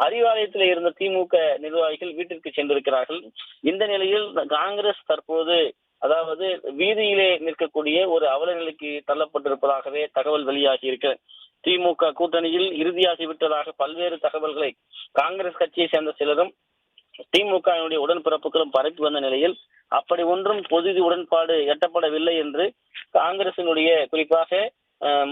அறிவாலயத்தில் இருந்த திமுக நிர்வாகிகள் வீட்டிற்கு சென்றிருக்கிறார்கள். இந்த நிலையில் காங்கிரஸ் தற்போது அதாவது வீதியிலே நிற்கக்கூடிய ஒரு அவல நிலைக்கு தள்ளப்பட்டிருப்பதாகவே தகவல் வெளியாகி இருக்கு. திமுக கூட்டணியில் இறுதியாகிவிட்டதாக பல்வேறு தகவல்களை காங்கிரஸ் கட்சியை சேர்ந்த சிலரும் திமுகவினுடைய உடன்பிறப்புகளும் பரப்பி வந்த நிலையில் அப்படி ஒன்றும் பொது உடன்பாடு எட்டப்படவில்லை என்று காங்கிரசினுடைய குறிப்பாக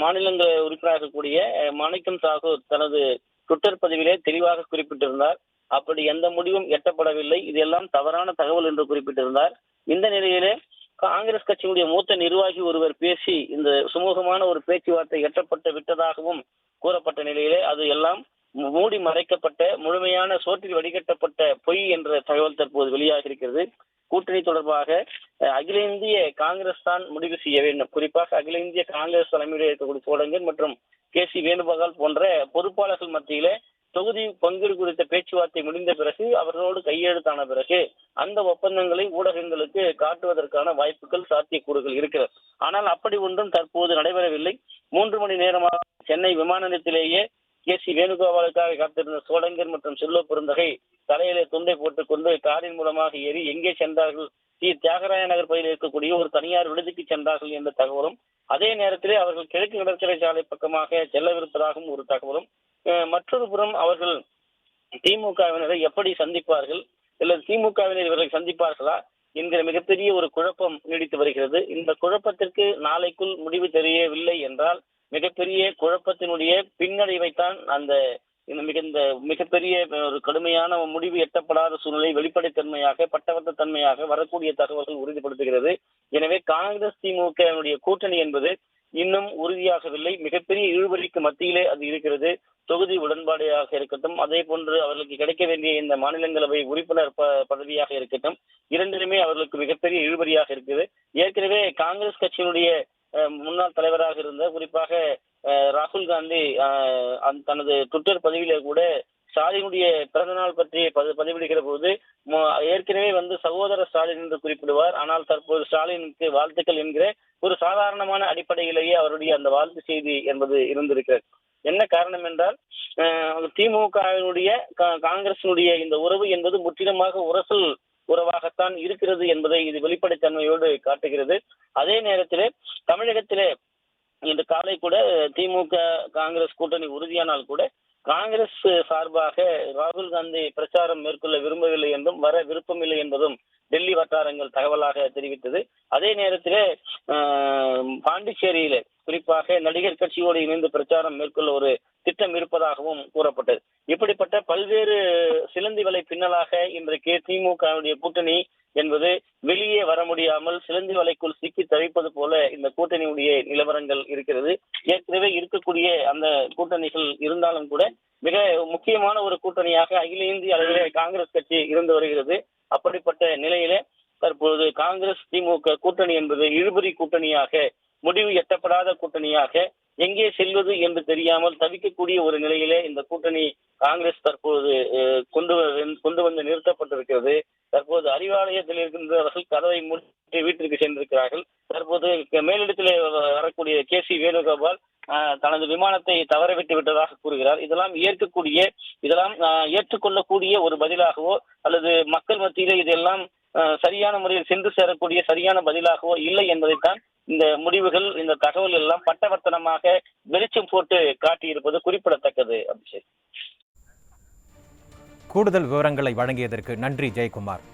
மாநிலங்களவை உறுப்பினராக இருக்கக்கூடிய மாணிக்கம் சாகு தனது ட்விட்டர் பதிவிலே தெளிவாக குறிப்பிட்டிருந்தார். அப்படி எந்த முடிவும் எட்டப்படவில்லை, இதெல்லாம் தவறான தகவல் என்று குறிப்பிட்டிருந்தார். இந்த நிலையிலே காங்கிரஸ் கட்சியினுடைய மூத்த நிர்வாகி ஒருவர் பேசி இந்த சுமூகமான ஒரு பேச்சுவார்த்தை எட்டப்பட்டு விட்டதாகவும் கூறப்பட்ட நிலையிலே அது எல்லாம் மூடி மறைக்கப்பட்ட முழுமையான சோற்றில் வடிகட்டப்பட்ட பொய் என்ற தகவல் தற்போது வெளியாக இருக்கிறது. கூட்டணி தொடர்பாக அகில இந்திய காங்கிரஸ் தான் முடிவு செய்ய வேண்டும். குறிப்பாக அகில இந்திய காங்கிரஸ் தலைமையில் இருக்கக்கூடிய சோழங்கன் மற்றும் கே.சி. வேணுகோபால் போன்ற பொறுப்பாளர்கள் மத்தியிலே தொகுதி பங்கீடு குறித்த பேச்சுவார்த்தை முடிந்த பிறகு அவர்களோடு கையெழுத்தான பிறகு அந்த ஒப்பந்தங்களை ஊடகங்களுக்கு காட்டுவதற்கான வாய்ப்புகள் சாத்தியக்கூறுகள் இருக்கிறது. ஆனால் அப்படி ஒன்றும் தற்போது நடைபெறவில்லை. 3 மணி நேரமாக சென்னை விமான நிலையத்திலேயே கே.சி. வேணுகோபாலுக்காக காத்திருந்த சோழங்கர் மற்றும் செல்வ பெருந்தகை தலையிலே துண்டை போட்டுக் கொண்டு காரின் மூலமாக ஏறி எங்கே சென்றார்கள், தியாகராய நகர் பகுதியில் இருக்கக்கூடிய ஒரு தனியார் விடுதிக்கு சென்றார்கள் என்ற தகவலும், அதே நேரத்திலே அவர்கள் கிழக்கு கடற்கரை சாலை பக்கமாக செல்லவிருப்பதாகவும் ஒரு தகவலும், மற்றொரு புறம் அவர்கள் திமுகவினரை எப்படி சந்திப்பார்கள் அல்லது திமுகவினர் இவர்களை சந்திப்பார்களா என்கிற மிகப்பெரிய ஒரு குழப்பம் நீடித்து வருகிறது. இந்த குழப்பத்திற்கு நாளைக்குள் முடிவு தெரியவில்லை என்றால் மிகப்பெரிய குழப்பத்தினுடைய பின்னடைவைத்தான் அந்த மிகப்பெரிய ஒரு கடுமையான முடிவு எட்டப்படாத சூழ்நிலை வெளிப்படைத்தன்மையாக பட்டவர்த்த தன்மையாக வரக்கூடிய தகவல்கள் உறுதிப்படுத்துகிறது. எனவே காங்கிரஸ் திமுக கூட்டணி என்பது இன்னும் உறுதியாகவில்லை. மிகப்பெரிய இழுபறிக்கு மத்தியிலே அது இருக்கிறது. தொகுதி உடன்பாடாக இருக்கட்டும், அதே போன்று அவர்களுக்கு கிடைக்க வேண்டிய இந்த மாநிலங்களவை உறுப்பினர் பதவியாக இருக்கட்டும், இரண்டிலுமே அவர்களுக்கு மிகப்பெரிய இழுபறியாக இருக்குது. ஏற்கனவே காங்கிரஸ் கட்சியினுடைய முன்னாள் தலைவராக இருந்த குறிப்பாக ராகுல் காந்தி தனது ட்விட்டர் பதிவிலே கூட ஸ்டாலினுடைய பிறந்த நாள் பற்றி பதிவிடுகிற போது ஏற்கனவே சகோதர ஸ்டாலின் என்று குறிப்பிடுவார். ஆனால் தற்போது ஸ்டாலினுக்கு வாழ்த்துக்கள் என்கிற ஒரு சாதாரணமான அடிப்படையிலேயே அவருடைய அந்த வாழ்த்து செய்தி என்பது இருந்திருக்கிறது. என்ன காரணம் என்றால் திமுகவினுடைய காங்கிரசினுடைய இந்த உறவு என்பது முற்றிலுமாக உரசல் உறவாகத்தான் இருக்கிறது என்பதை இது வெளிப்படைத்தன்மையோடு காட்டுகிறது. அதே நேரத்திலே தமிழகத்திலே இன்று காலை கூட திமுக காங்கிரஸ் கூட்டணி உறுதியானால் கூட காங்கிரஸ் சார்பாக ராகுல் காந்தி பிரச்சாரம் மேற்கொள்ள விரும்பவில்லை என்றும் வர விருப்பமில்லை என்பதும் டெல்லி வட்டாரங்கள் தகவலாக தெரிவித்தது. அதே நேரத்திலே பாண்டிச்சேரியிலே குறிப்பாக நடிகர் கட்சியோடு இணைந்து பிரச்சாரம் மேற்கொள்ள ஒரு திட்டம் இருப்பதாகவும் கூறப்பட்டது. இப்படிப்பட்ட பல்வேறு சிலந்தி வலை பின்னலாக இன்றைக்கு திமுகவுடைய கூட்டணி என்பது வெளியே வர முடியாமல் சிலந்தி வலைக்குள் சிக்கி தவிப்பது போல இந்த கூட்டணியுடைய நிலவரங்கள் இருக்கிறது. ஏற்கனவே இருக்கக்கூடிய அந்த கூட்டணிகள் இருந்தாலும் கூட மிக முக்கியமான ஒரு கூட்டணியாக அகில இந்திய அளவிலே காங்கிரஸ் கட்சி இருந்து வருகிறது. அப்படிப்பட்ட நிலையிலே தற்போது காங்கிரஸ் திமுக கூட்டணி என்பது இழுபறி கூட்டணியாக, முடிவு எட்டப்படாத கூட்டணியாக, எங்கே செல்வது என்று தெரியாமல் தவிக்கக்கூடிய ஒரு நிலையிலே இந்த கூட்டணி காங்கிரஸ் தற்போது கொண்டு வந்து நிறுத்தப்பட்டிருக்கிறது. தற்போது அறிவாலயத்தில் இருக்கின்றவர்கள் கதவை மூடி வீட்டிற்கு சென்றிருக்கிறார்கள். தற்போது மேலிடத்திலே வரக்கூடிய கே.சி. வேணுகோபால் தனது விமானத்தை தவறவிட்டு விட்டதாக கூறுகிறார். இதெல்லாம் ஏற்றுக்கொள்ளக்கூடிய ஒரு பதிலாகவோ அல்லது மக்கள் மத்தியிலே இதெல்லாம் சரியான முறையில் சென்று சேரக்கூடிய சரியான பதிலாகவோ இல்லை என்பதைத்தான் இந்த முடிவுகள், இந்த தகவல் எல்லாம் பட்டவர்த்தனமாக வெளிச்சம் போட்டு காட்டியிருப்பது குறிப்பிடத்தக்கது. அபிஷேக், கூடுதல் விவரங்களை வழங்கியதற்கு நன்றி ஜெயக்குமார்.